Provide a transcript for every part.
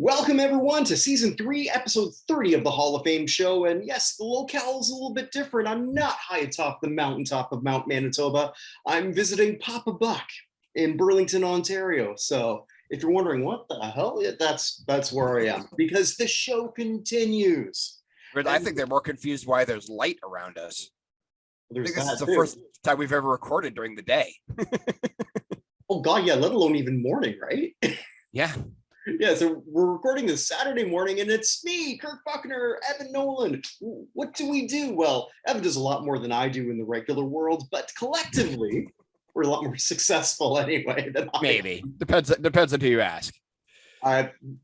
Welcome, everyone, to Season 3, Episode 30 of the Hall of Fame show. And yes, the locale is a little bit different. I'm not high atop the mountaintop of Mount Manitoba. I'm visiting Papa Buck in Burlington, Ontario. So if you're wondering what the hell, that's where I am, because the show continues. But I think they're more confused why there's light around us. I think this is the first time we've ever recorded during the day. Oh, God, yeah, let alone even morning, right? Yeah. Yeah, so we're recording this Saturday morning, and it's me, Kirk, Buchner, Evan, Nolan. What do we do? Well, Evan does a lot more than I do in the regular world, but collectively, we're a lot more successful anyway than I Maybe. Depends on who you ask.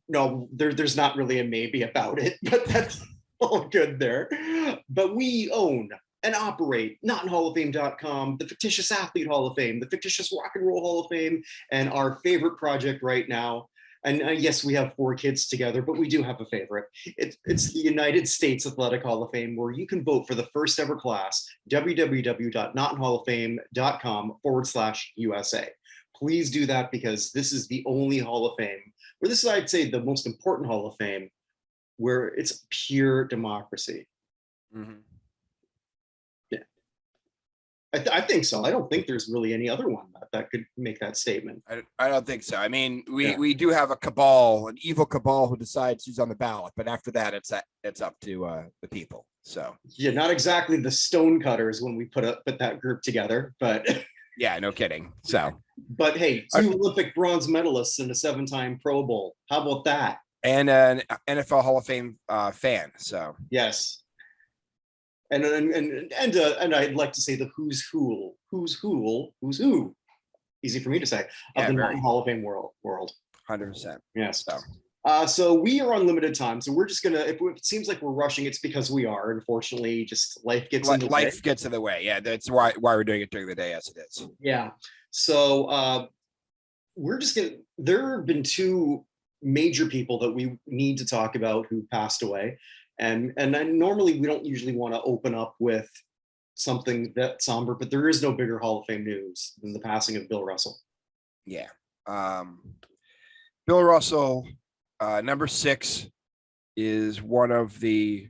No, there's not really a maybe about it, but that's all good there. But we own and operate NotInHallOfFame.com, the Fictitious Athlete Hall of Fame, the Fictitious Rock and Roll Hall of Fame, and our favorite project right now. And yes, we have 4 kids together, but we do have a favorite. It's the United States Athletic Hall of Fame, where you can vote for the first ever class, www.notinhalloffame.com/USA. Please do that, because this is the only Hall of Fame, or this is, I'd say, the most important Hall of Fame, where it's pure democracy. Mm-hmm. Yeah. I think so. I don't think there's really any other one that could make that statement. I don't think so. I mean, we do have a cabal, an evil cabal who decides who's on the ballot, but after that, it's up to the people. So yeah, not exactly the stonecutters when we put that group together, but yeah, no kidding. So, but hey, 2 Olympic bronze medalists and a 7-time Pro Bowl. How about that? And an NFL Hall of Fame fan. So yes. And I'd like to say the who's who, easy for me to say, of the Norton Hall of Fame world. 100%. Yes. So we are on limited time. So we're just gonna, if it seems like we're rushing, it's because we are. Unfortunately, just life gets in the way. Life gets in the way. Yeah, that's why we're doing it during the day, as it is. Yeah. So we're just gonna. There have been 2 major people that we need to talk about who passed away. And normally we don't usually want to open up with something that somber, but there is no bigger Hall of Fame news than the passing of Bill Russell. Yeah. Bill Russell, number 6, is one of the,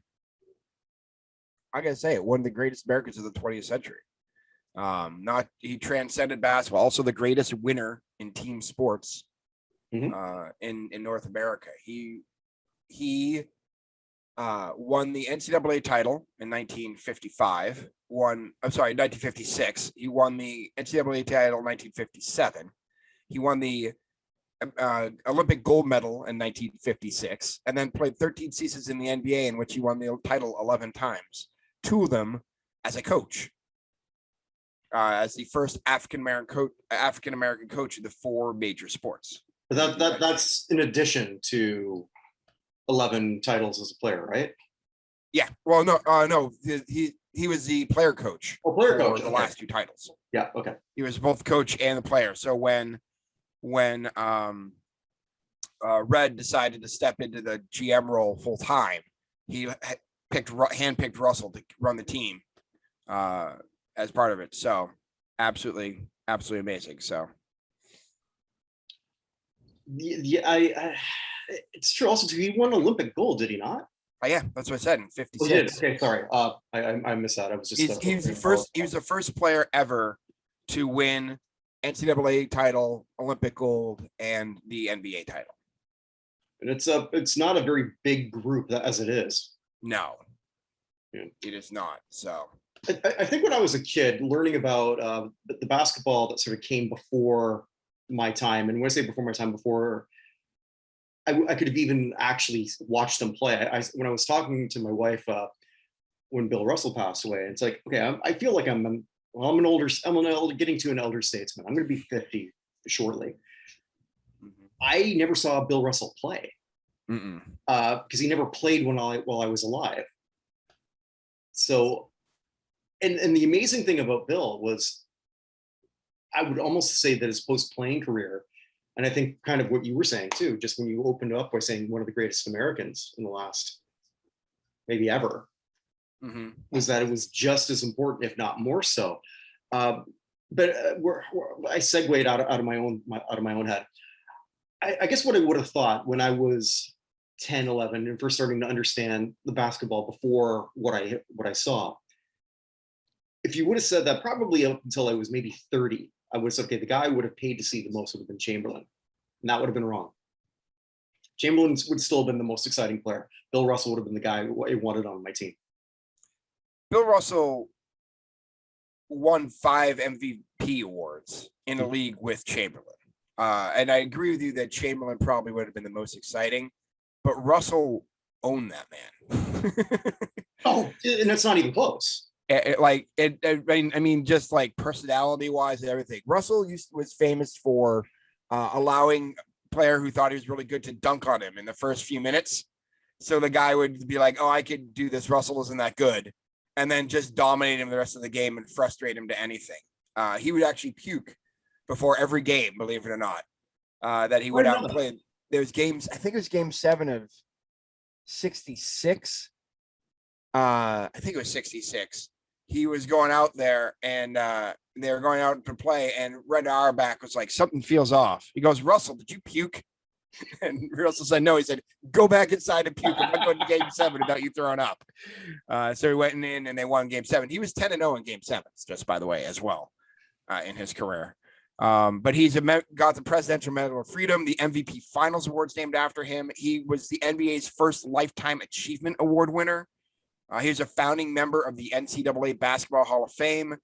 I gotta say it, one of the greatest Americans of the 20th century. He transcended basketball, also the greatest winner in team sports in North America. He won the NCAA title in 1956. He won the NCAA title in 1957. He won the Olympic gold medal in 1956, and then played 13 seasons in the NBA, in which he won the title 11 times, 2 of them as a coach, as the first African American coach of the 4 major sports. That's in addition to 11 titles as a player, right? Yeah. Well, no. He was the player coach. Oh, player coach. The last 2 titles. Yeah. Okay. He was both coach and the player. So when Red decided to step into the GM role full time, he handpicked Russell to run the team as part of it. So absolutely amazing. So yeah, it's true. Also, he won Olympic gold, did he not? Oh, yeah, that's what I said in 56. Oh, he did. Okay, sorry. I missed that. I was just. He was the first player ever to win NCAA title, Olympic gold, and the NBA title. And it's not a very big group as it is. No, it is not. So I think when I was a kid, learning about the basketball that sort of came before my time, and when I say before my time, before I could have even actually watched them play. When I was talking to my wife when Bill Russell passed away, it's like, okay, I feel like I'm getting to an elder statesman. I'm going to be 50 shortly. Mm-hmm. I never saw Bill Russell play because he never played while I was alive. So, and the amazing thing about Bill was, I would almost say that his post-playing career, and I think kind of what you were saying too, just when you opened up by saying one of the greatest Americans in the last maybe ever, was that it was just as important, if not more so. But I segued out of my own head. I guess what I would have thought when I was 10, 11, and first starting to understand the basketball before what I saw. If you would have said that probably up until I was maybe 30, I would have said, okay, the guy I would have paid to see the most would have been Chamberlain. And that would have been wrong. Chamberlain would still have been the most exciting player. Bill Russell would have been the guy I wanted on my team. Bill Russell won 5 MVP awards in the league with Chamberlain. And I agree with you that Chamberlain probably would have been the most exciting, but Russell owned that man. Oh, and that's not even close. I mean, just like personality wise and everything. Russell was famous for allowing a player who thought he was really good to dunk on him in the first few minutes. So the guy would be like, oh, I could do this. Russell isn't that good. And then just dominate him the rest of the game and frustrate him to anything. He would actually puke before every game, believe it or not, that he went out and played. There's games, I think it was game 7 of 66. I think it was 66. He was going out there and they were going out to play, and Red Auerbach was like, something feels off. He goes, Russell, did you puke? And Russell said, no. He said, go back inside and puke. I'm not going to game 7 without you throwing up. So he went in and they won game 7. He was 10-0 in game 7, just by the way, as well, in his career. But he's got the Presidential Medal of Freedom, the MVP Finals Awards named after him. He was the NBA's first Lifetime Achievement Award winner. He was a founding member of the NCAA Basketball Hall of Fame,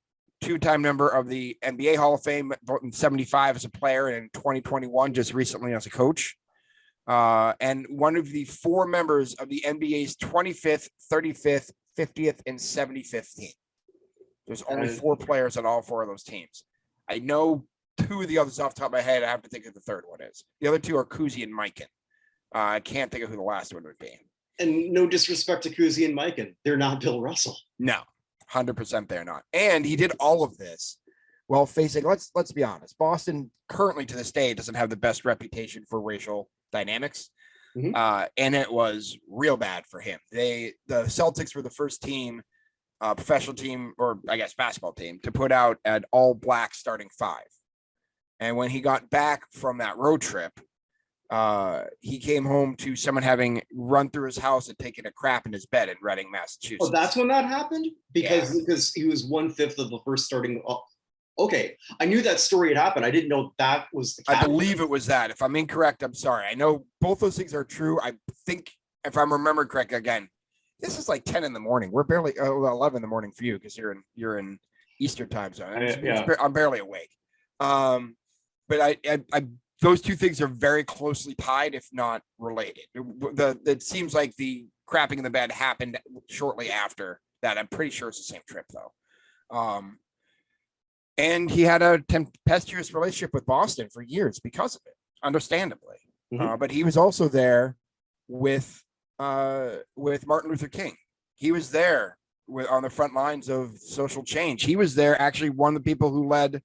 2-time member of the NBA Hall of Fame, in 75 as a player, and in 2021, just recently as a coach. And one of the 4 members of the NBA's 25th, 35th, 50th, and 75th team. There's only 4 players on all 4 of those teams. I know 2 of the others off the top of my head. I have to think of the third one is. The other 2 are Kuzi and Mikan. I can't think of who the last one would be. And no disrespect to Kuzi and Mikan, they're not Bill Russell. No, 100% they're not. And he did all of this while facing, let's be honest, Boston currently to this day doesn't have the best reputation for racial dynamics. Mm-hmm. And it was real bad for him. The Celtics were the first team, professional team, or I guess basketball team, to put out an all black starting 5. And when he got back from that road trip, he came home to someone having run through his house and taken a crap in his bed in Reading, Massachusetts. Oh, that's when that happened? Because he was 1/5 of the first starting. Oh, okay, I knew that story had happened. I didn't know that was the captain. I believe it was that. If I'm incorrect, I'm sorry. I know both those things are true. I think if I'm remembering correct, again, this is like 10 in the morning. We're barely 11 in the morning for you because you're in Eastern time zone. I'm barely awake. But I those 2 things are very closely tied, if not related. It seems like the crapping in the bed happened shortly after that. I'm pretty sure it's the same trip though. And he had a tempestuous relationship with Boston for years because of it, understandably. Mm-hmm. But he was also there with Martin Luther King. He was there on the front lines of social change. He was there, actually one of the people who led.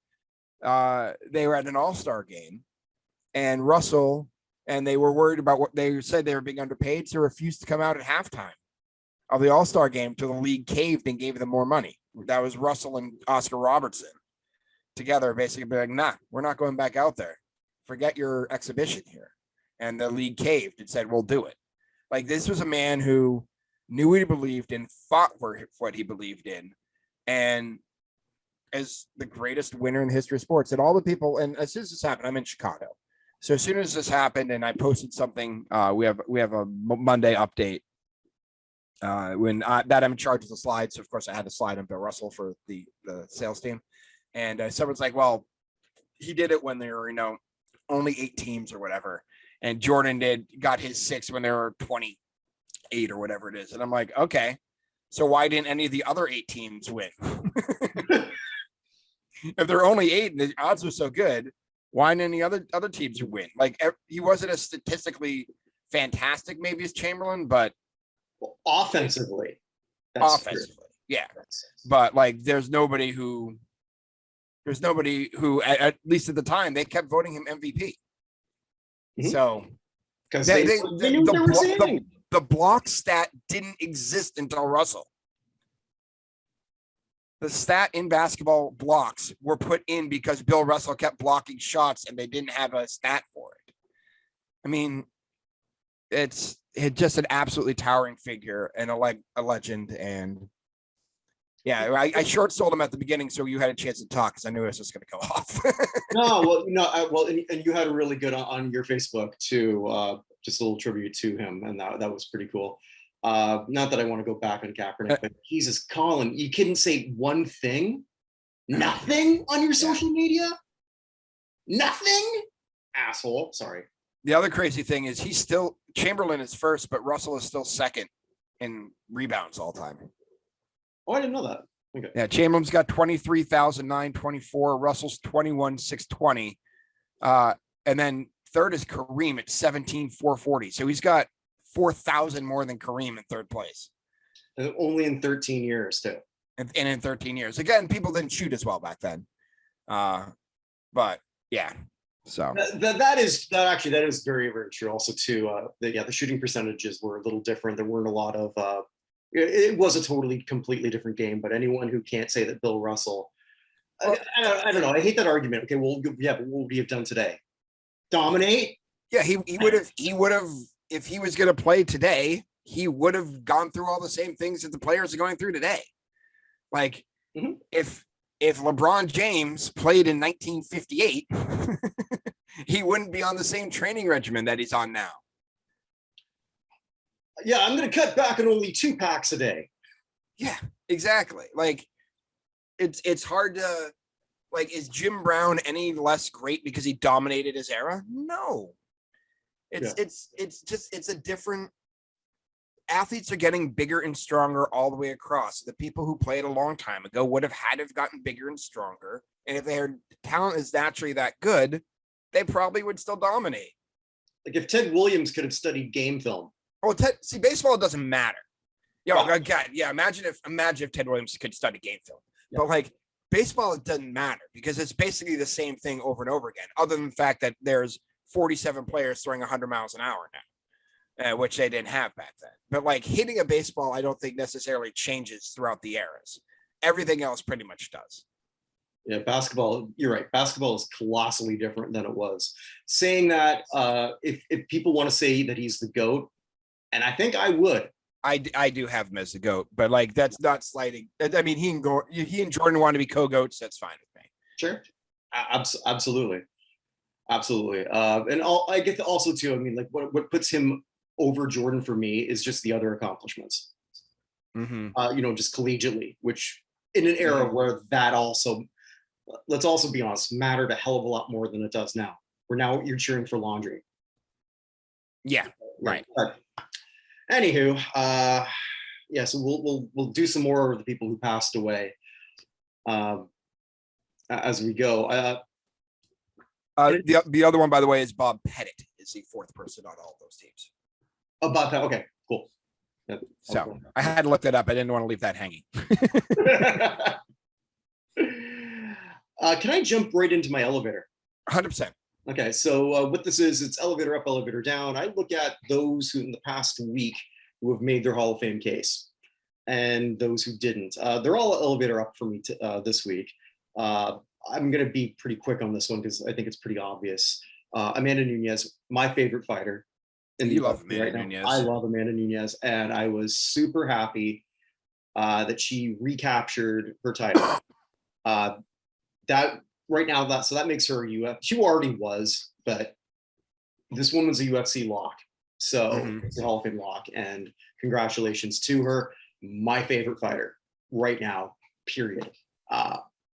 They were at an all-star game. And Russell, and they were worried about what they said they were being underpaid, so refused to come out at halftime of the All-Star game till the league caved and gave them more money. That was Russell and Oscar Robertson together, basically being like, nah, we're not going back out there. Forget your exhibition here. And the league caved and said, we'll do it. Like, this was a man who knew what he believed in, fought for what he believed in, and as the greatest winner in the history of sports. And all the people, and as soon as this happened, I'm in Chicago. So as soon as this happened and I posted something, we have a Monday update when that I'm in charge of the slides. So of course I had to slide on Bill Russell for the sales team. And someone's like, well, he did it when there were, only 8 teams or whatever. And Jordan got his 6 when there were 28 or whatever it is. And I'm like, okay, so why didn't any of the other 8 teams win? If there are only 8 and the odds were so good, why didn't any other teams win? Like, he wasn't as statistically fantastic, maybe as Chamberlain, but offensively, yeah. But like, there's nobody who, at least at the time, they kept voting him MVP. Mm-hmm. So because the block stat didn't exist until Russell. The stat in basketball blocks were put in because Bill Russell kept blocking shots and they didn't have a stat for it. I mean, it's just an absolutely towering figure and a legend. And yeah, I short sold him at the beginning, so you had a chance to talk because I knew it was just going to go off. No, well, no, and you had a really good on your Facebook too. Just a little tribute to him, and that was pretty cool. Not that I want to go back on Kaepernick, but Jesus, Colin, you couldn't say one thing, nothing on your social media, nothing, asshole. Sorry. The other crazy thing is Chamberlain is first, but Russell is still second in rebounds all time. Oh, I didn't know that. Okay. Yeah, Chamberlain's got 23,924. Russell's 21,620. And then third is Kareem at 17,440. So he's got 4,000 more than Kareem in third place. And only in 13 years, too. And in 13 years. Again, people didn't shoot as well back then. But yeah. So that is very, very true. Also, too, the shooting percentages were a little different. There weren't a lot of it was a completely different game, but anyone who can't say that Bill Russell, I don't know. I hate that argument. Okay, well, yeah, but what would he have done today? Dominate? Yeah, he would have, if he was going to play today, he would have gone through all the same things that the players are going through today. Like if LeBron James played in 1958, he wouldn't be on the same training regimen that he's on now. Yeah, I'm going to cut back on only 2 packs a day. Yeah, exactly. Like it's hard to, like, is Jim Brown any less great because he dominated his era? No. It's a different, athletes are getting bigger and stronger all the way across. The people who played a long time ago would have had to have gotten bigger and stronger. And if their talent is naturally that good, they probably would still dominate. Like if Ted Williams could have studied game film. Oh, see, baseball doesn't matter. God, yeah. Imagine if Ted Williams could study game film. Yeah. But like baseball, it doesn't matter because it's basically the same thing over and over again, other than the fact that there's 47 players throwing 100 miles an hour now, which they didn't have back then. But like hitting a baseball, I don't think necessarily changes throughout the eras. Everything else pretty much does. Yeah, basketball, you're right. Basketball is colossally different than it was. Saying that, if people want to say that he's the GOAT, and I think I would. I do have him as the GOAT, but like that's not slighting. I mean, he and Jordan want to be co-GOATs. That's fine with me. Sure, absolutely. And I get also too. I mean, like what puts him over Jordan for me is just the other accomplishments. Just collegiately, which in an era where that also, let's also be honest, mattered a hell of a lot more than it does now. Where now you're cheering for laundry. Yeah, right. But anywho, so we'll do some more of the people who passed away as we go. The other one, by the way, is Bob Pettit is the 4th person on all of those teams. About that, okay, cool. Yep. So Okay. I had to look that up. I didn't want to leave that hanging. Can I jump right into my elevator? 100%. Okay, so what this is, it's elevator up, elevator down. I look at those who in the past week who have made their Hall of Fame case and those who didn't. They're all elevator up for me this week. I'm going to be pretty quick on this one because I think it's pretty obvious. Amanda Nunes, my favorite fighter. You love Amanda Nunes. I love Amanda Nunes, and I was super happy that she recaptured her title. That makes her a UFC. She already was, but this woman's a UFC lock, so it's a Hall of Fame lock. And congratulations to her, my favorite fighter right now. Period.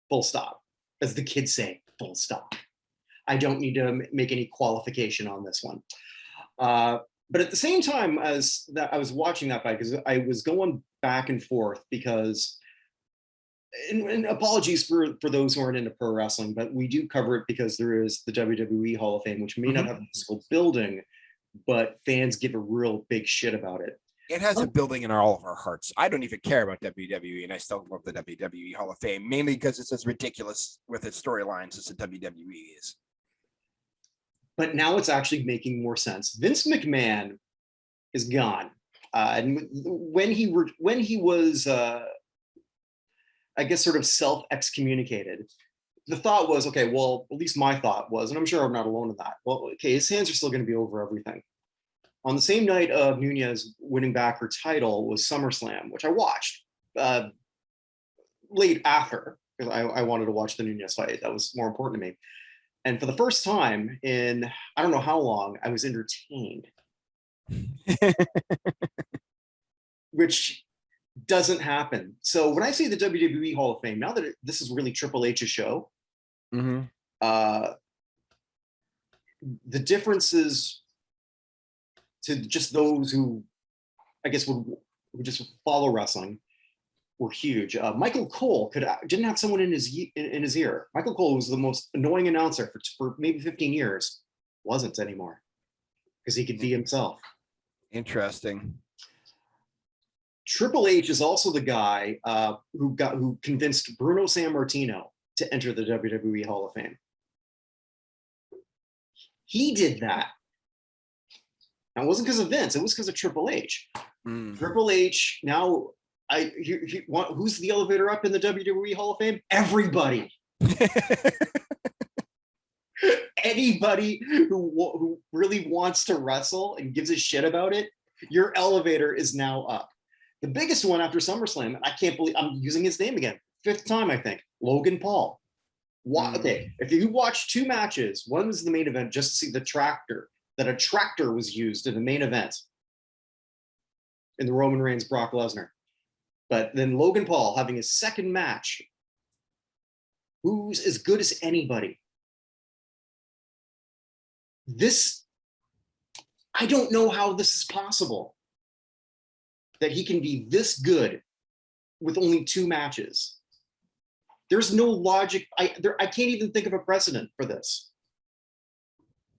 Full stop. As the kids say, full stop. I don't need to make any qualification on this one. But at the same time as that, I was watching that fight because I was going back and forth because, and apologies for those who aren't into pro wrestling, but we do cover it because there is the WWE Hall of Fame, which may not have a physical building, but fans give a real big shit about it. It has a building in all of our hearts. I don't even care about WWE, and I still love the WWE Hall of Fame, mainly because it's as ridiculous with its storylines as the WWE is. But now it's actually making more sense. Vince McMahon is gone, and when he was, I guess, sort of self-excommunicated, the thought was, okay, well, at least my thought was, and I'm sure I'm not alone in that. Well, okay, his hands are still going to be over everything. On the same night of Nunez winning back her title was SummerSlam, which I watched late after because I wanted to watch the Nunez fight. That was more important to me. And for the first time in I don't know how long, I was entertained, which doesn't happen. So when I say the WWE Hall of Fame, now that this is really Triple H's show, the differences to just those who, I guess, would just follow wrestling were huge. Michael Cole didn't have someone in his ear. Michael Cole was the most annoying announcer for maybe 15 years. Wasn't anymore because he could be himself. Interesting. Triple H is also the guy who convinced Bruno Sammartino to enter the WWE Hall of Fame. He did that. Now, it wasn't because of Vince. It was because of Triple H. Triple H now. Who's the elevator up in the WWE Hall of Fame? Everybody. Anybody who really wants to wrestle and gives a shit about it, your elevator is now up. The biggest one after SummerSlam, I can't believe I'm using his name again. 5th time, I think. Logan Paul. Okay, if you watch 2 matches, one was the main event just to see the tractor, that a tractor was used in the main event in the Roman Reigns Brock Lesnar. But then Logan Paul having his 2nd match, who's as good as anybody. I don't know how this is possible, that he can be this good with only 2 matches. There's no logic. I can't even think of a precedent for this.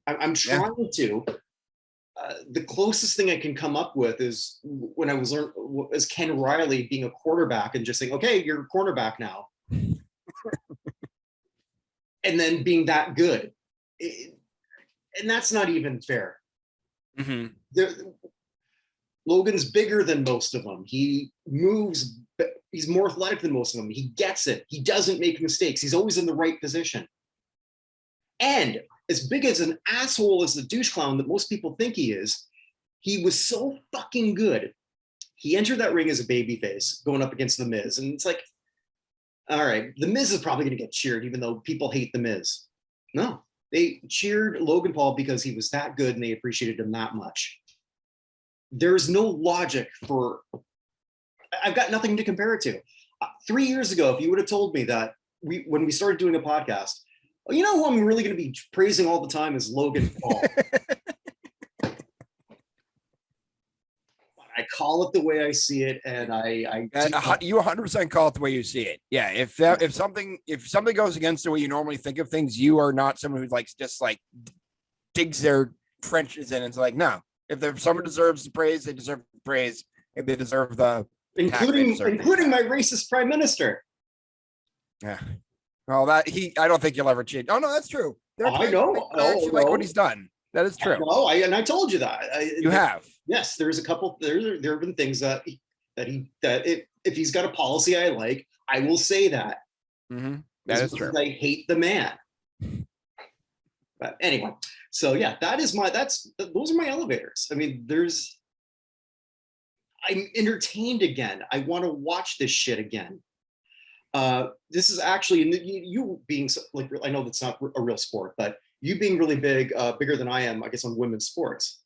I'm trying to. The closest thing I can come up with is when I was as Ken Riley being a quarterback and just saying, okay, you're a cornerback now. And then being that good. And that's not even fair. Logan's bigger than most of them. He moves, he's more athletic than most of them. He gets it. He doesn't make mistakes. He's always in the right position. And as big as an asshole as the douche clown that most people think he is, he was so fucking good. He entered that ring as a babyface going up against The Miz. And it's like, all right, The Miz is probably going to get cheered, even though people hate The Miz. No, they cheered Logan Paul because he was that good and they appreciated him that much. There's no logic for, I've got nothing to compare it to. 3 years ago, if you would have told me that when we started doing a podcast, well, you know who I'm really going to be praising all the time is Logan Paul. I call it the way I see it, and you 100% call it the way you see it. Yeah, if something goes against the way you normally think of things, you are not someone who just digs their trenches in. It's like, no, if someone deserves the praise, they deserve the praise. If they deserve the including my racist prime minister. Yeah. Well, I don't think you'll ever change. Oh no, that's true. I know. I actually like what he's done. That is true. And I told you that. You have. Yes, there's a couple. There have been things that if he's got a policy I like, I will say that. Mm-hmm. That is true. I hate the man. But anyway, so yeah, those are my elevators. I mean, I'm entertained again. I want to watch this shit again. This is actually, and you being like, I know that's not a real sport, but you being really bigger than I am, I guess, on women's sports.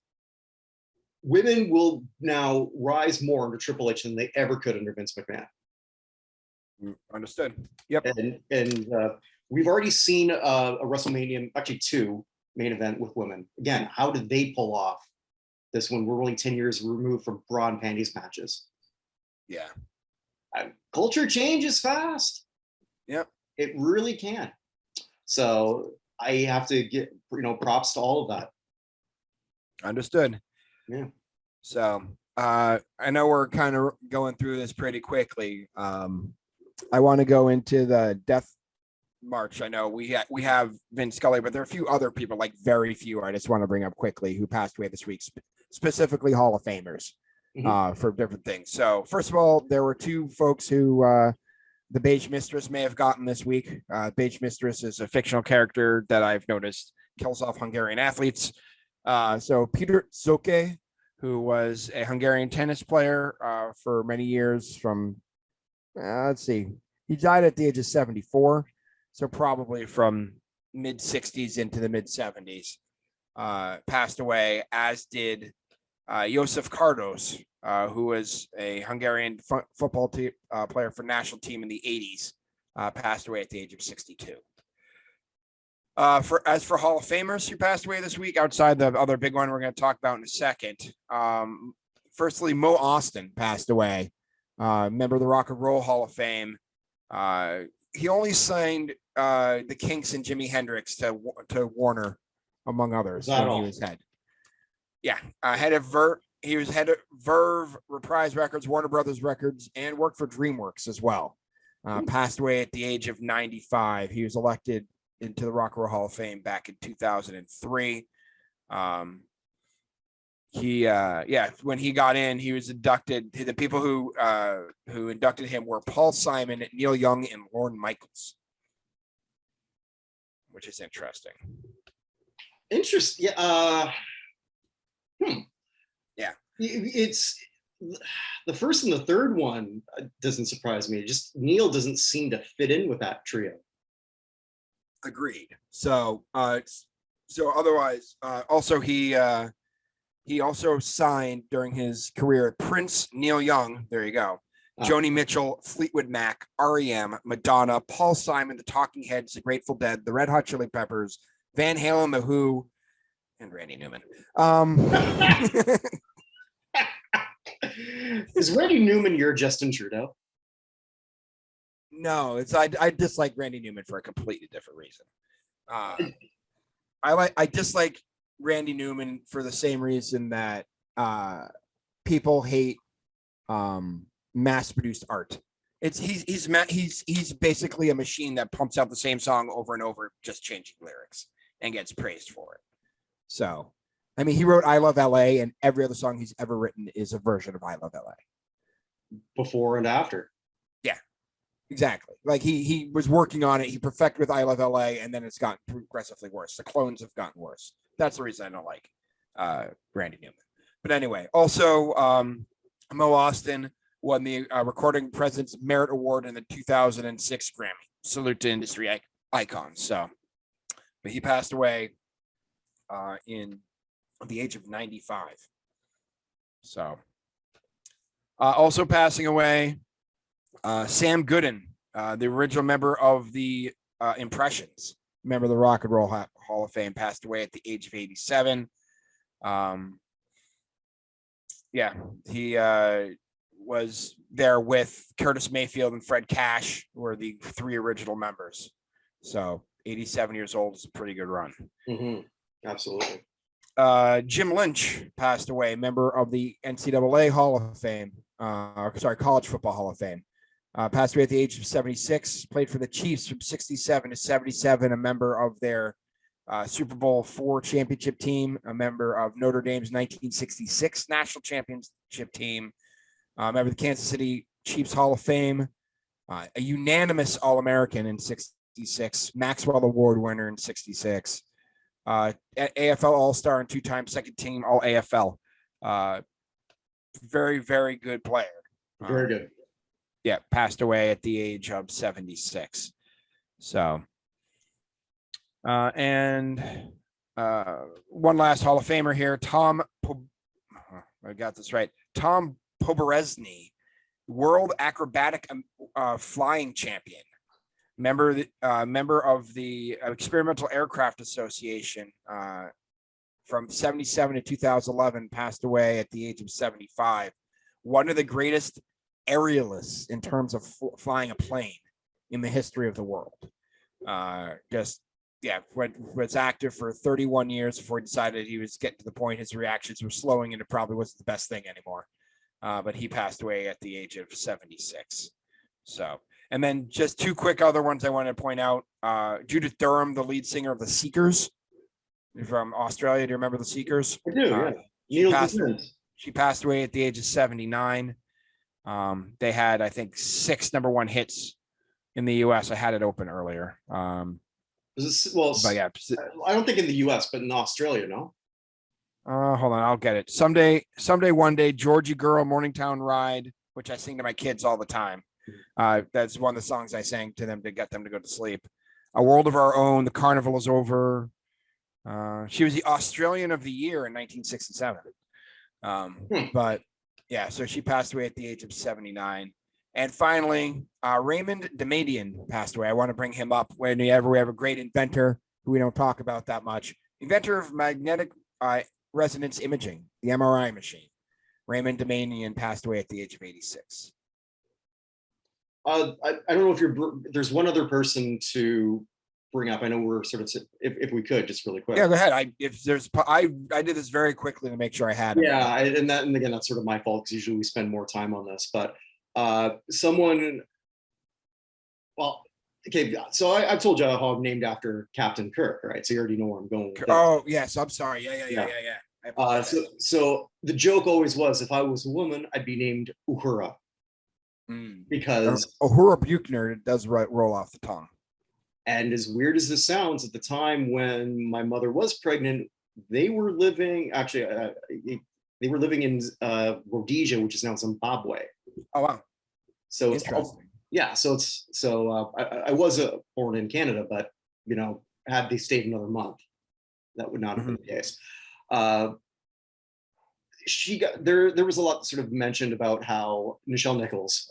Women will now rise more under Triple H than they ever could under Vince McMahon. Understood. Yep. And we've already seen a WrestleMania, actually 2 main event with women. Again, how did they pull off this when we're only 10 years removed from bra and panties matches? Yeah. Culture changes fast. Yep. It really can. So I have to get, props to all of that. Understood. Yeah. So I know we're kind of going through this pretty quickly. I want to go into the death march. I know we have Vince Scully, but there are a few other people, like very few, I just want to bring up quickly, who passed away this week, specifically Hall of Famers. For different things. So first of all, there were 2 folks who the Beige Mistress may have gotten this week. Beige Mistress is a fictional character that I've noticed kills off Hungarian athletes. So Peter Zoke who was a Hungarian tennis player for many years from, let's see, he died at the age of 74. So probably from mid 60s into the mid 70s, passed away, as did Josef Kardos, who was a Hungarian football player for national team in the 80s, passed away at the age of 62. As for Hall of Famers who passed away this week, outside the other big one we're going to talk about in a second. Firstly, Mo Austin passed away, member of the Rock and Roll Hall of Fame. He only signed the Kinks and Jimi Hendrix to Warner, among others, when he was head. Yeah, head of he was head of Verve, Reprise Records, Warner Brothers Records, and worked for DreamWorks as well. Passed away at the age of 95. He was elected into the Rock and Roll Hall of Fame back in 2003. When he got in, he was inducted. The people who inducted him were Paul Simon, Neil Young, and Lorne Michaels, which is interesting. Interesting. Yeah. Yeah. It's the first and the third one doesn't surprise me. Just Neil doesn't seem to fit in with that trio. Agreed. So otherwise, also he also signed during his career Prince, Neil Young, there you go, Joni Mitchell, Fleetwood Mac, REM, Madonna, Paul Simon, the Talking Heads, the Grateful Dead, the Red Hot Chili Peppers, Van Halen, the Who, and Randy Newman. Is Randy Newman your Justin Trudeau? No, I dislike Randy Newman for a completely different reason. I dislike Randy Newman for the same reason that people hate mass-produced art. He's basically a machine that pumps out the same song over and over, just changing lyrics, and gets praised for it. So, I mean, he wrote "I Love LA," and every other song he's ever written is a version of "I Love LA." Before and after. Yeah, exactly. Like he was working on it. He perfected with "I Love LA," and then it's gotten progressively worse. The clones have gotten worse. That's the reason I don't like Randy Newman. But anyway, also Mo Austin won the Recording President's Merit Award in the 2006 Grammy. Salute to industry icons. So, but he passed away in the age of 95. So, also passing away, Sam Gooden, the original member of the Impressions, member of the Rock and Roll Hall of Fame, passed away at the age of 87. He was there with Curtis Mayfield and Fred Cash, who were the three original members. So 87 years old is a pretty good run. Mm-hmm. Absolutely. Jim Lynch passed away, member of the NCAA Hall of Fame, College Football Hall of Fame. Passed away at the age of 76, played for the Chiefs from 67 to 77, a member of their Super Bowl IV championship team, a member of Notre Dame's 1966 national championship team, member of the Kansas City Chiefs Hall of Fame, a unanimous All-American in 66, Maxwell Award winner in 66, AFL All-Star and two-time second team All-AFL. Very, very good player. Very good. Yeah, passed away at the age of 76. So, and one last Hall of Famer here, I got this right. Tom Poberezny, world acrobatic flying champion, member of the Experimental Aircraft Association from 77 to 2011, passed away at the age of 75. One of the greatest aerialists in terms of flying a plane in the history of the world. Was active for 31 years before he decided he was getting to the point his reactions were slowing and it probably wasn't the best thing anymore. But he passed away at the age of 76. So, and then just two quick other ones I wanted to point out. Judith Durham, the lead singer of the Seekers from Australia. Do you remember the Seekers? I do, yeah. She passed away at the age of 79. They had, I think, 6 number one hits in the US. I had it open earlier. I don't think in the US, but in Australia, no? Hold on, I'll get it. Someday, one day, Georgie Girl, Morningtown Ride, which I sing to my kids all the time. That's one of the songs I sang to them to get them to go to sleep. A World of Our Own, The Carnival Is Over. She was the Australian of the Year in 1967. But yeah, so she passed away at the age of 79. And finally, Raymond Damadian passed away. I want to bring him up whenever we have a great inventor who we don't talk about that much. Inventor of magnetic resonance imaging, the MRI machine. Raymond Damadian passed away at the age of 86. I don't know if there's one other person to bring up. I know we're sort of, if we could, just really quick. Yeah, go ahead. I did this very quickly to make sure I had it. Yeah, and again, that's sort of my fault because usually we spend more time on this. But someone, well, okay, so I told you how I'm named after Captain Kirk, right? So you already know where I'm going with this. Oh, yes, I'm sorry. Yeah. So the joke always was, if I was a woman, I'd be named Uhura. Because Uhura Buchner does roll off the tongue. And as weird as this sounds, at the time when my mother was pregnant, they were living in Rhodesia, which is now Zimbabwe. Oh wow! So interesting. I was born in Canada, but had they stayed another month, that would not have been the case. There was a lot sort of mentioned about how Nichelle Nichols,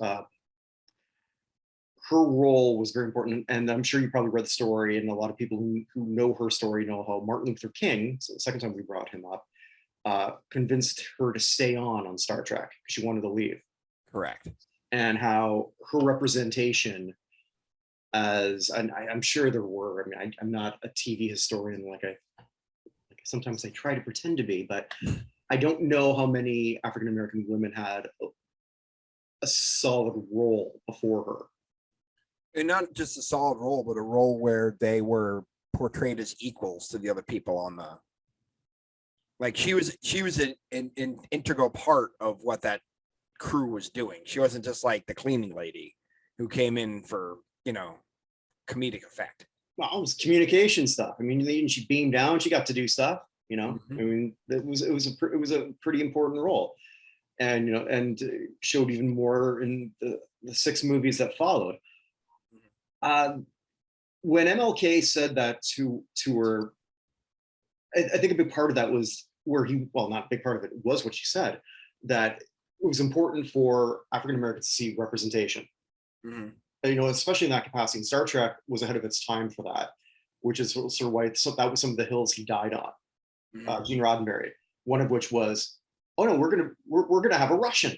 her role was very important, and I'm sure you probably read the story, and a lot of people who know her story know how Martin Luther King, so the second time we brought him up, convinced her to stay on Star Trek because she wanted to leave. Correct. And how her representation and I'm sure there were, I'm not a TV historian like sometimes I try to pretend to be, but I don't know how many African-American women had a solid role before her. And not just a solid role, but a role where they were portrayed as equals to the other people on the. Like she was an integral part of what that crew was doing. She wasn't just like the cleaning lady who came in for comedic effect. Well, it was communication stuff. She beamed down. She got to do stuff. It was a pretty important role, and showed even more in the 6 movies that followed. When MLK said that to her, I think a big part of that was not a big part of it was what she said, that it was important for African Americans to see representation. Especially in that capacity. And Star Trek was ahead of its time for that, which is sort of why that was some of the hills he died on. Gene Roddenberry, one of which was, oh no, we're gonna have a Russian.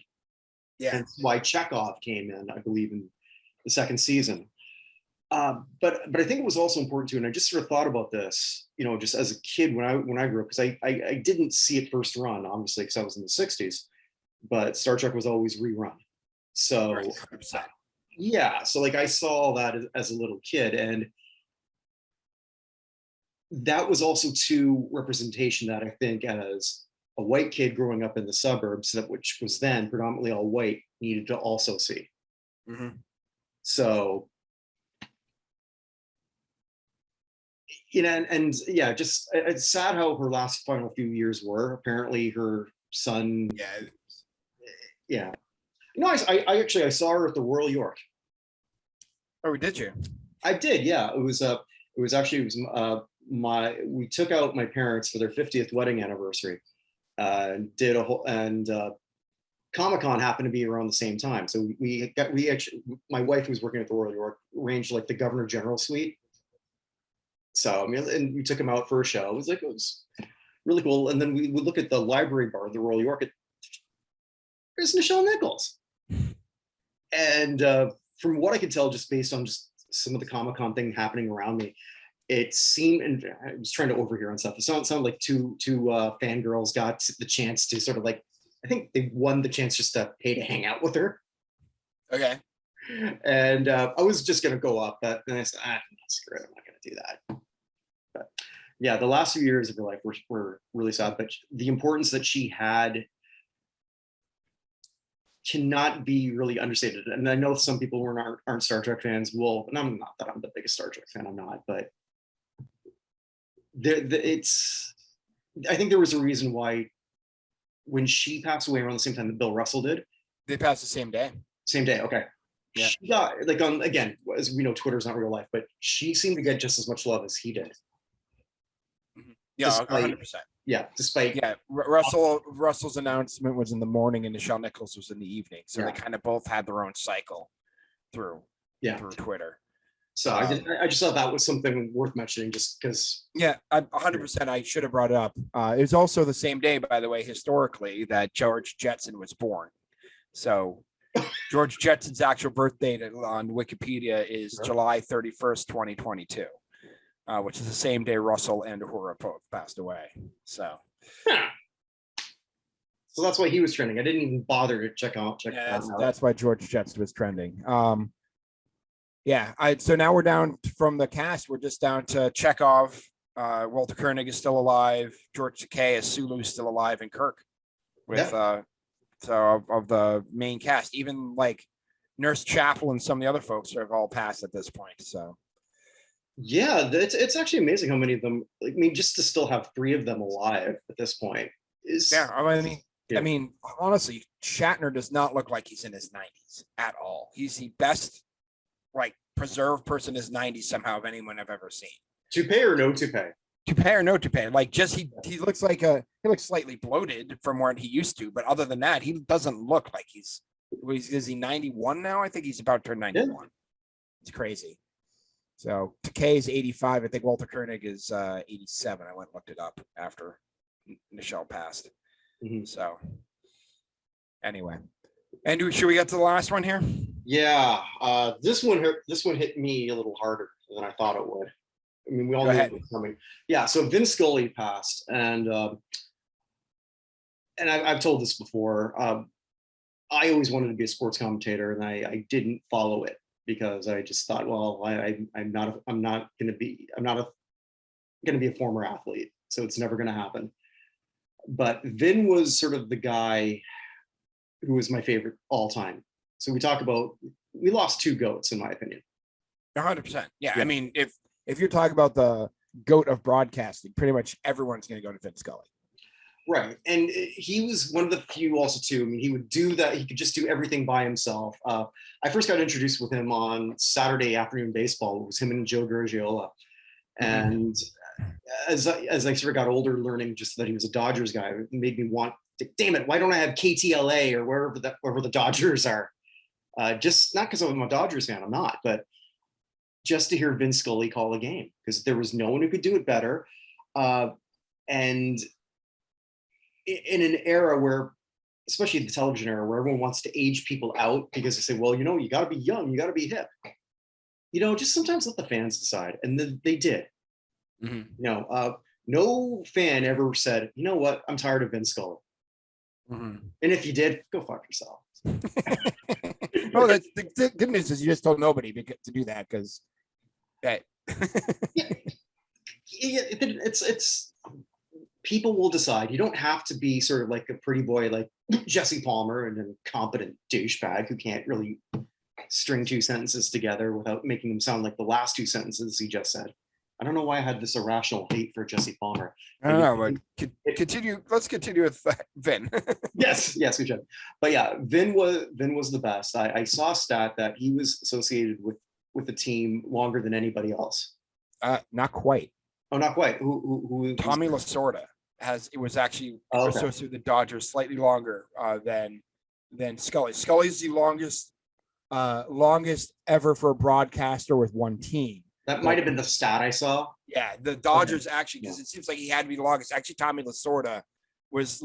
Yeah. That's why Chekhov came in, I believe, in the 2nd season. But I think it was also important too, and I just sort of thought about this, just as a kid when I grew up, because I didn't see it first run, obviously, because I was in the 60s, but Star Trek was always rerun. So right. yeah, so like I saw that as a little kid, and that was also too representation that I think as a white kid growing up in the suburbs, which was then predominantly all white, needed to also see. So and yeah, just it's sad how her last final few years were. Apparently her son. Yeah. No, I saw her at the Royal York. Oh, did you? I did, yeah. It was we took out my parents for their 50th wedding anniversary. Comic-Con happened to be around the same time. So we actually, my wife who was working at the Royal York arranged like the Governor General suite. So and we took him out for a show. It was really cool. And then we would look at the library bar at the Royal York. There's Nichelle Nichols. And from what I could tell, just based on just some of the Comic-Con thing happening around me, it seemed, and I was trying to overhear on stuff. It sounded like two fangirls got the chance to sort of like, I think they won the chance just to pay to hang out with her. Okay. And I was just going to go up, but then I said, screw it, I'm not going to do that. But yeah, the last few years of her life were really sad, but the importance that she had cannot be really understated. And I know some people who aren't Star Trek fans will, and I'm not that I'm the biggest Star Trek fan, I'm not, but I think there was a reason why when she passed away around the same time that Bill Russell did. They passed the same day. Same day, okay. Yeah. She got like on again, as we know, Twitter's not real life, but she seemed to get just as much love as he did. Yeah, Despite- 100%. Yeah, despite Yeah, Russell's announcement was in the morning and Nichelle Nichols was in the evening. So Yeah. they kind of both had their own cycle through Twitter. So I just thought that was something worth mentioning, just because. Yeah, 100%. I should have brought it up. It was also the same day, by the way, historically, that George Jetson was born. So George Jetson's actual birth date on Wikipedia is July 31st, 2022, which is the same day Russell and Uhura both passed away. So. So that's why he was trending. I didn't even bother to check out. That's why George Jetson was trending. So now we're down from the cast. We're just down to Chekhov. Walter Koenig is still alive. George Takei, Sulu is still alive, and Kirk with of the main cast. Even like Nurse Chapel and some of the other folks have all passed at this point. So yeah, it's actually amazing how many of them. I mean, just to still have 3 of them alive at this point is. Yeah, I mean, honestly, Shatner does not look like he's in his 90s at all. He's the best, like, preserved person in his 90s somehow of anyone I've ever seen. Toupee or no toupee? Toupee or no toupee? Like, just he looks like he looks slightly bloated from what he used to, but other than that, he doesn't look like is he 91 now? I think he's about to turn 91. Yeah. It's crazy. So Takei is 85. I think Walter Koenig is 87. I went and looked it up after Nichelle passed. Mm-hmm. So anyway, and should we get to the last one here? Yeah, this one hit me a little harder than I thought it would. I mean, we all knew it was coming. Yeah, so Vin Scully passed, and I've told this before. I always wanted to be a sports commentator, and I didn't follow it because I just thought, well, I'm not going to be a former athlete, so it's never going to happen. But Vin was sort of the guy who was my favorite all time. So we lost 2 GOATs, in my opinion. 100%. Yeah. I mean, if you're talking about the GOAT of broadcasting, pretty much everyone's going to go to Vin Scully. Right. And he was one of the few also too. I mean, he would do that. He could just do everything by himself. I first got introduced with him on Saturday afternoon baseball. It was him and Joe Garagiola. And as I sort of got older, learning just that he was a Dodgers guy, it made me want to, damn it, why don't I have KTLA or wherever the Dodgers are? Just not because I'm a Dodgers fan, I'm not, but just to hear Vin Scully call a game, because there was no one who could do it better. And in an era where, especially the television era, where everyone wants to age people out because they say, well, you got to be young, you got to be hip. Just sometimes let the fans decide. And they did. Mm-hmm. No fan ever said, you know what, I'm tired of Vin Scully. Mm-hmm. And if you did, go fuck yourself. Well, the good news is you just told nobody to do that because it's people will decide. You don't have to be sort of like a pretty boy like Jesse Palmer and an incompetent douchebag who can't really string 2 sentences together without making them sound like the last 2 sentences he just said. I don't know why I had this irrational hate for Jesse Palmer. I don't know, but continue. Let's continue with Vin. yes, we should. But yeah, Vin was the best. I saw a stat that he was associated with the team longer than anybody else. Not quite. Oh, not quite. Who Tommy Lasorda was actually associated with the Dodgers slightly longer than Scully. Scully's the longest ever for a broadcaster with one team. That might have been the stat I saw. Yeah, the Dodgers actually, because it seems like he had to be the longest. Actually, Tommy Lasorda was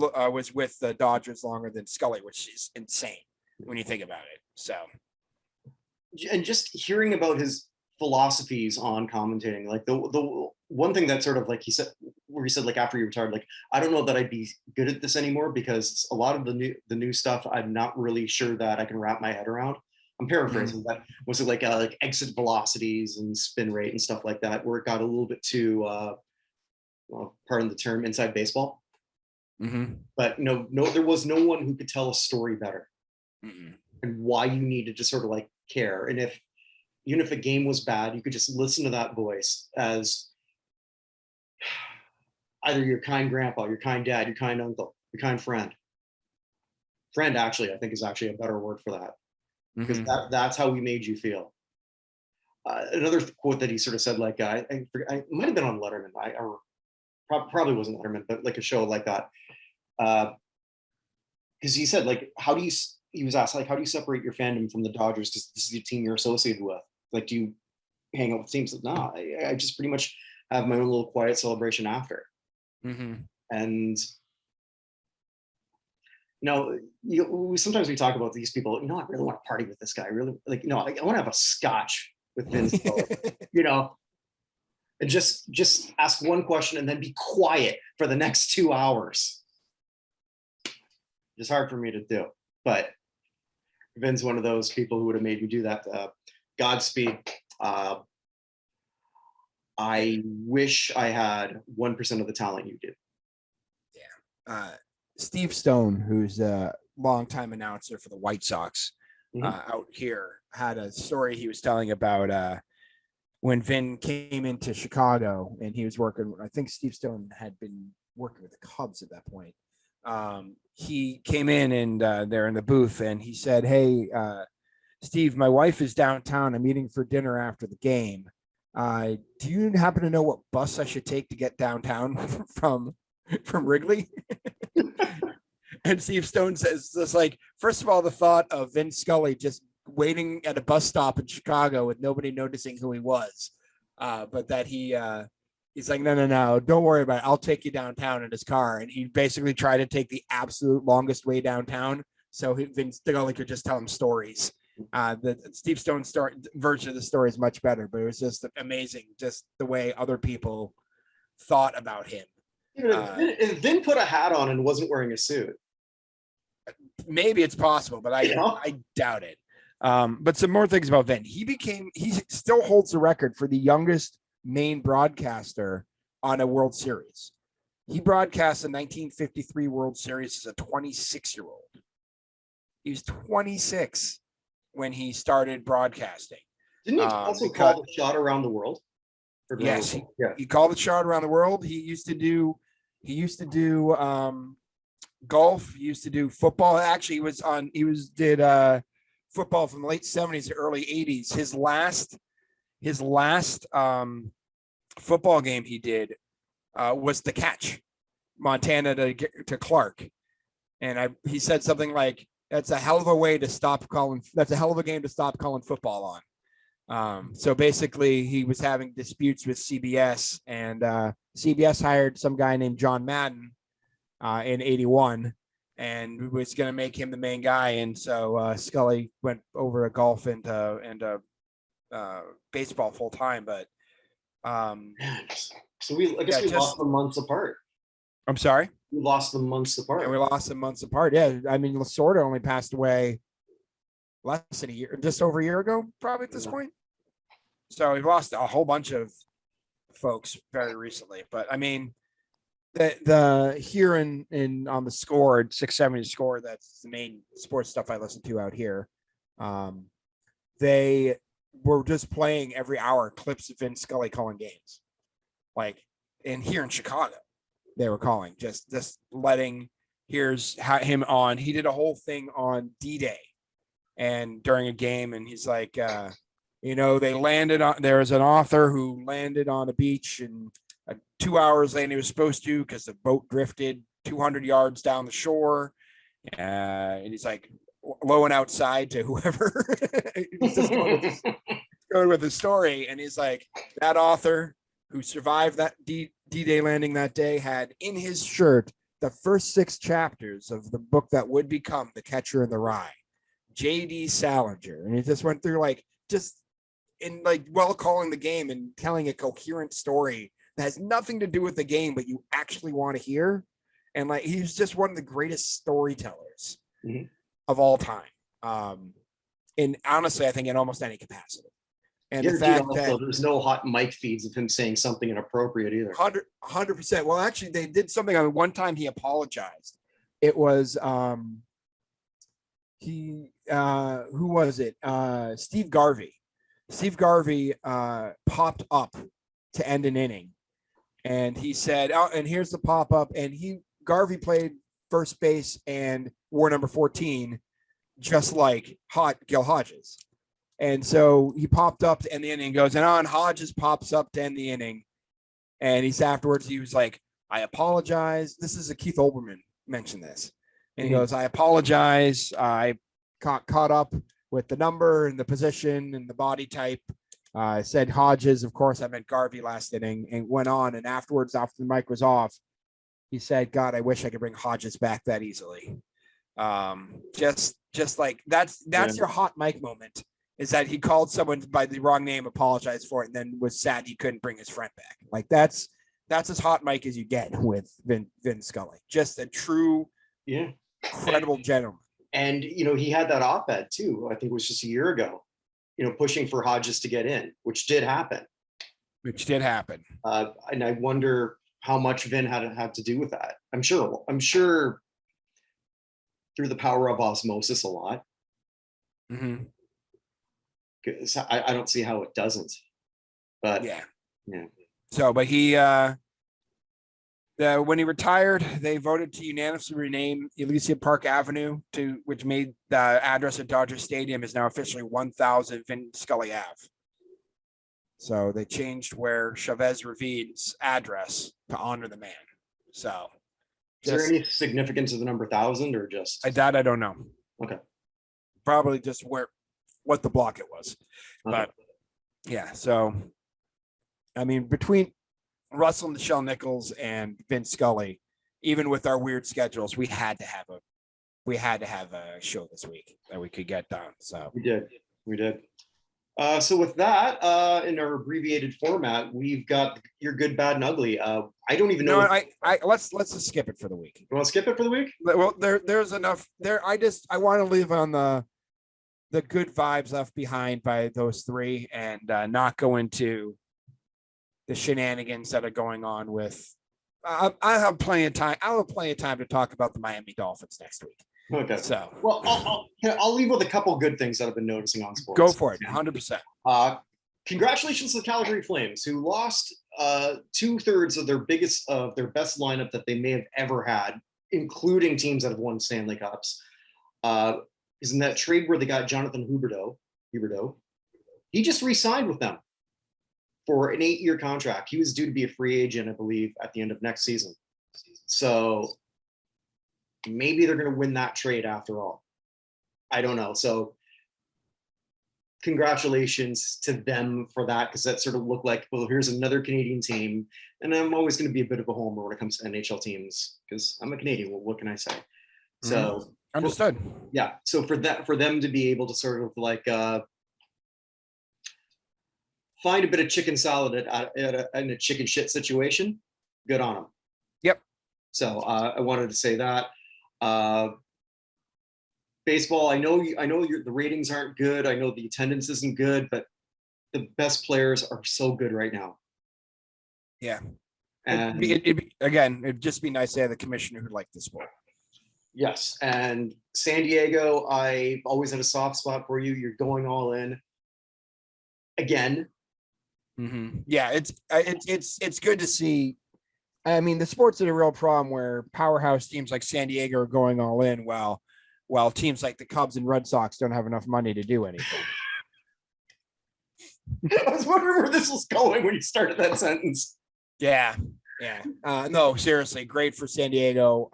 with the Dodgers longer than Scully, which is insane when you think about it. So, and just hearing about his philosophies on commentating, like the one thing that sort of like he said like after he retired, like I don't know that I'd be good at this anymore because a lot of the new stuff I'm not really sure that I can wrap my head around. I'm paraphrasing, but was it like exit velocities and spin rate and stuff like that, where it got a little bit too, pardon the term, inside baseball? Mm-hmm. But no, there was no one who could tell a story better, and why you needed to sort of like care. And even if a game was bad, you could just listen to that voice as either your kind grandpa, your kind dad, your kind uncle, your kind friend. Friend, actually, I think is actually a better word for that, because that's how we made you feel. Another quote that he sort of said, like, I might have been on Letterman, or probably wasn't Letterman, but like a show like that. Because he said, like, he was asked, like, how do you separate your fandom from the Dodgers? Because this is the team you're associated with. Like, do you hang out with teams? No, I just pretty much have my own little quiet celebration after. And sometimes we talk about these people. I really want to party with this guy. I really, like, I want to have a scotch with Vince. And just ask one question and then be quiet for the next 2 hours. It's hard for me to do, but Vin's one of those people who would have made me do that. Godspeed. I wish I had 1% of the talent you did. Yeah. Steve Stone, who's a longtime announcer for the White Sox out here, had a story he was telling about when Vin came into Chicago and he was working. I think Steve Stone had been working with the Cubs at that point. He came in and they're in the booth and he said, "Hey, Steve, my wife is downtown. I'm eating for dinner after the game. Do you happen to know what bus I should take to get downtown from Wrigley?" And Steve Stone says, "It's like, first of all, the thought of Vin Scully just waiting at a bus stop in Chicago with nobody noticing who he was, but that he's like, no, don't worry about it. I'll take you downtown in his car." And he basically tried to take the absolute longest way downtown, so Vin Scully could just tell him stories. The Steve Stone story version of the story is much better, but it was just amazing, just the way other people thought about him. If Vin put a hat on and wasn't wearing a suit, maybe it's possible, but I doubt it. But some more things about Vin. He still holds the record for the youngest main broadcaster on a World Series. He broadcast the 1953 World Series as a 26-year-old. He was 26 when he started broadcasting. Didn't he also call the shot around the world? Yes, he called the shot around the world. He used to do golf. He used to do football. Actually, did football from the late 70s to early 80s. His last football game he did was The Catch, Montana to Clark. And he said something like, that's a hell of a game to stop calling football on. So basically he was having disputes with CBS, and CBS hired some guy named John Madden in 81 and was going to make him the main guy. And so Scully went over to golf and baseball full time. But so we lost them months apart. I'm sorry? We lost them months apart. Yeah, we lost them months apart. Yeah. I mean, Lasorda only passed away less than a year, just over a year ago, probably at this point. So we've lost a whole bunch of folks very recently. But I mean, the here in on the Score, 670 Score, that's the main sports stuff I listen to out here. They were just playing every hour clips of Vin Scully calling games. Like here in Chicago, they were calling, just letting, here's him on. He did a whole thing on D-Day and during a game, and he's like, they landed on, there was an author who landed on a beach and 2 hours later he was supposed to, because the boat drifted 200 yards down the shore. And he's like lowing outside to whoever. He's just going with the story. And he's like, that author who survived that D-Day landing that day had in his shirt the first 6 chapters of the book that would become The Catcher in the Rye, J.D. Salinger. And he just went through calling the game and telling a coherent story that has nothing to do with the game, but you actually want to hear. And he's just one of the greatest storytellers of all time. And honestly, I think in almost any capacity. And the fact that there's no hot mic feeds of him saying something inappropriate either. 100%. Well, actually, they did something. I mean, one time he apologized. It was who was it? Steve Garvey. Steve Garvey popped up to end an inning, And he said, "Oh, and here's the pop up." And Garvey played first base and wore number 14, just like Gil Hodges. And so he popped up to end the inning and goes, and Hodges pops up to end the inning. And he's afterwards, he was like, "I apologize." This is a Keith Olbermann mentioned this. And he goes, "I apologize. I caught up with the number and the position and the body type. I said Hodges, of course, I meant Garvey last inning," and went on. And afterwards, after the mic was off, he said, "God, I wish I could bring Hodges back that easily." Just like that's your hot mic moment, is that he called someone by the wrong name, apologized for it, and then was sad he couldn't bring his friend back. Like that's as hot mic as you get with Vin Scully. Just a true, credible gentleman. And he had that op-ed too. I think it was just a year ago. Pushing for Hodges to get in, which did happen. And I wonder how much Vin had to do with that. I'm sure through the power of osmosis a lot. Mm-hmm. Because I don't see how it doesn't. But yeah. So, but he when he retired, they voted to unanimously rename Elysian Park Avenue which made the address at Dodger Stadium is now officially 1000 Vin Scully Ave. So they changed where Chavez Ravid's address to honor the man. So is there any significance of the number 1000 or just? I don't know. Okay. Probably just what the block it was. Okay. But yeah, so I mean, between Russell and Nichelle Nichols and Vin Scully, even with our weird schedules, we had to have a show this week that we could get done. So we did. So with that, in our abbreviated format, we've got your good, bad, and ugly. I don't even know. Let's just skip it for the week. You want to skip it for the week? Well, there's enough there. I want to leave on the good vibes left behind by those three, and not go into the shenanigans that are going on with. I have plenty of time. I'll have plenty of time to talk about the Miami Dolphins next week. Okay. So, well, I'll leave with a couple good things that I've been noticing on sports. Go for it, 100%. Congratulations to the Calgary Flames, who lost 2/3 of their best lineup that they may have ever had, including teams that have won Stanley Cups. Is in that trade where they got Jonathan Huberdeau. He just re-signed with them for an 8-year contract. He was due to be a free agent, I believe, at the end of next season. So maybe they're going to win that trade after all. I don't know. So congratulations to them for that, because that sort of looked like, well, here's another Canadian team. And I'm always going to be a bit of a homer when it comes to NHL teams, because I'm a Canadian. Well, what can I say? So understood. Yeah. So for them to be able to sort of like find a bit of chicken salad in a chicken shit situation, good on them. Yep. So I wanted to say that. Baseball, I know the ratings aren't good. I know the attendance isn't good, but the best players are so good right now. Yeah. And it'd just be nice to have the commissioner who liked the sport. Yes. And San Diego, I always had a soft spot for you. You're going all in again. Mm-hmm. Yeah, it's good to see. I mean, the sport's at a real problem where powerhouse teams like San Diego are going all in, while teams like the Cubs and Red Sox don't have enough money to do anything. I was wondering where this was going when you started that sentence. Yeah. No, seriously, great for San Diego.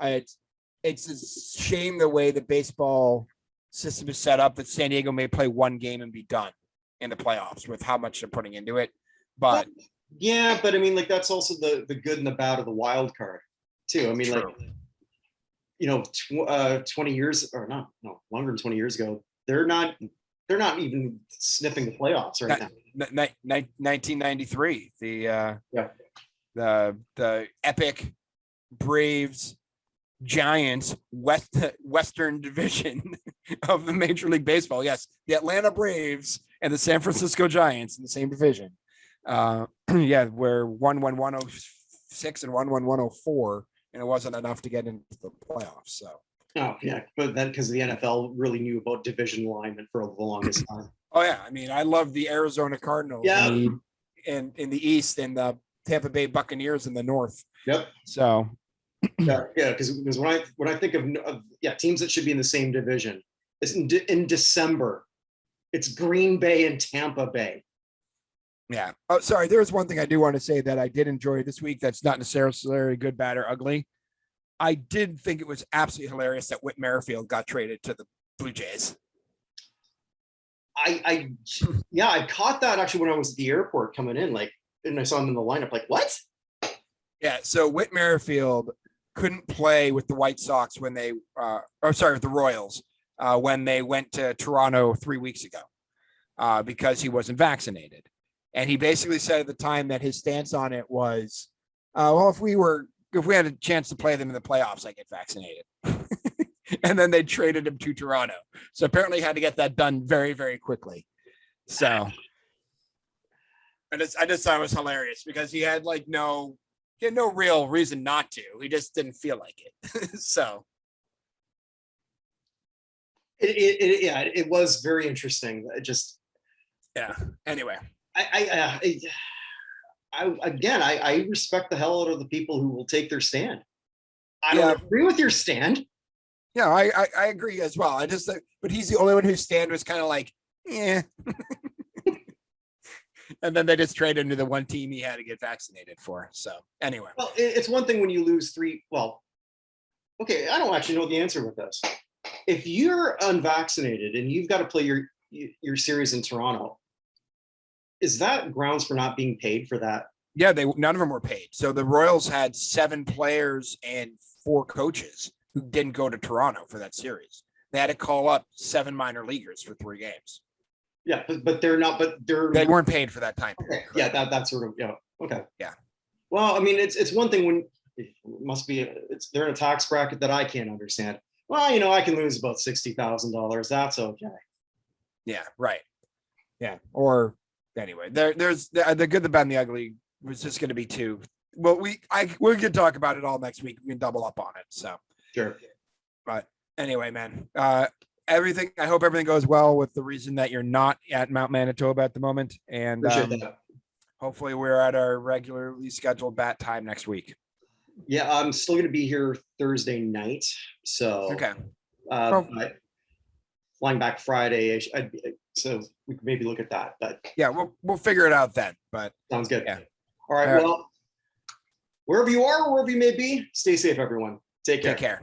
It's a shame the way the baseball system is set up that San Diego may play one game and be done in the playoffs with how much they're putting into it. But yeah, but I mean, like, that's also the good and the bad of the wild card too. I mean, true. Like, 20 years or not, no, longer than 20 years ago, they're not even sniffing the playoffs right now. 1993, the epic Braves Giants Western Division of the Major League Baseball. Yes, the Atlanta Braves and the San Francisco Giants in the same division. Where one won 106 and one won 104, and it wasn't enough to get into the playoffs. So. Oh yeah, but then because the NFL really knew about division alignment for the longest time. Oh yeah, I mean, I love the Arizona Cardinals. Yeah. In the East and the Tampa Bay Buccaneers in the North. Yep. So Yeah, because when I think of teams that should be in the same division, it's in December. It's Green Bay and Tampa Bay. yeah. Oh, sorry. There was one thing I do want to say that I did enjoy this week. That's not necessarily good, bad, or ugly. I did think it was absolutely hilarious that Whit Merrifield got traded to the Blue Jays. I caught that actually when I was at the airport coming in, and I saw him in the lineup. Like, what? Yeah. So Whit Merrifield couldn't play with the White Sox when they, with the Royals when they went to Toronto 3 weeks ago because he wasn't vaccinated. And he basically said at the time that his stance on it was, well, if we had a chance to play them in the playoffs, I get vaccinated. And then they traded him to Toronto. So apparently had to get that done very, very quickly. So I just thought it was hilarious because he had no real reason not to. He just didn't feel like it. So it was very interesting. Anyway, I respect the hell out of the people who will take their stand. I don't agree with your stand. Yeah, I agree as well. But he's the only one whose stand was kind of like, yeah. And then they just traded him to the one team he had to get vaccinated for. So anyway. Well, it's one thing when you lose three. Well, okay, I don't actually know the answer with this. If you're unvaccinated and you've got to play your series in Toronto, is that grounds for not being paid for that? Yeah, none of them were paid. So the Royals had 7 players and 4 coaches who didn't go to Toronto for that series. They had to call up 7 minor leaguers for 3 games. Yeah, but they weren't paid for that time period. Okay. Yeah, that sort of, okay. Yeah. Well, I mean, it's one thing when it must be they're in a tax bracket that I can't understand. Well, I can lose about $60,000. That's okay. Yeah, right. Yeah. Or anyway, there's the good, the bad, and the ugly was just going to be 2. Well, we can talk about it all next week. We can double up on it. So sure. But anyway, man, I hope everything goes well with the reason that you're not at Mount Manitoba at the moment. And hopefully we're at our regularly scheduled bat time next week. Yeah, I'm still going to be here Thursday night. So okay. Flying back Friday, so we could maybe look at that. But yeah, we'll figure it out then. But sounds good. Yeah. All right. Well, wherever you are, wherever you may be, stay safe, everyone. Take care. Take care.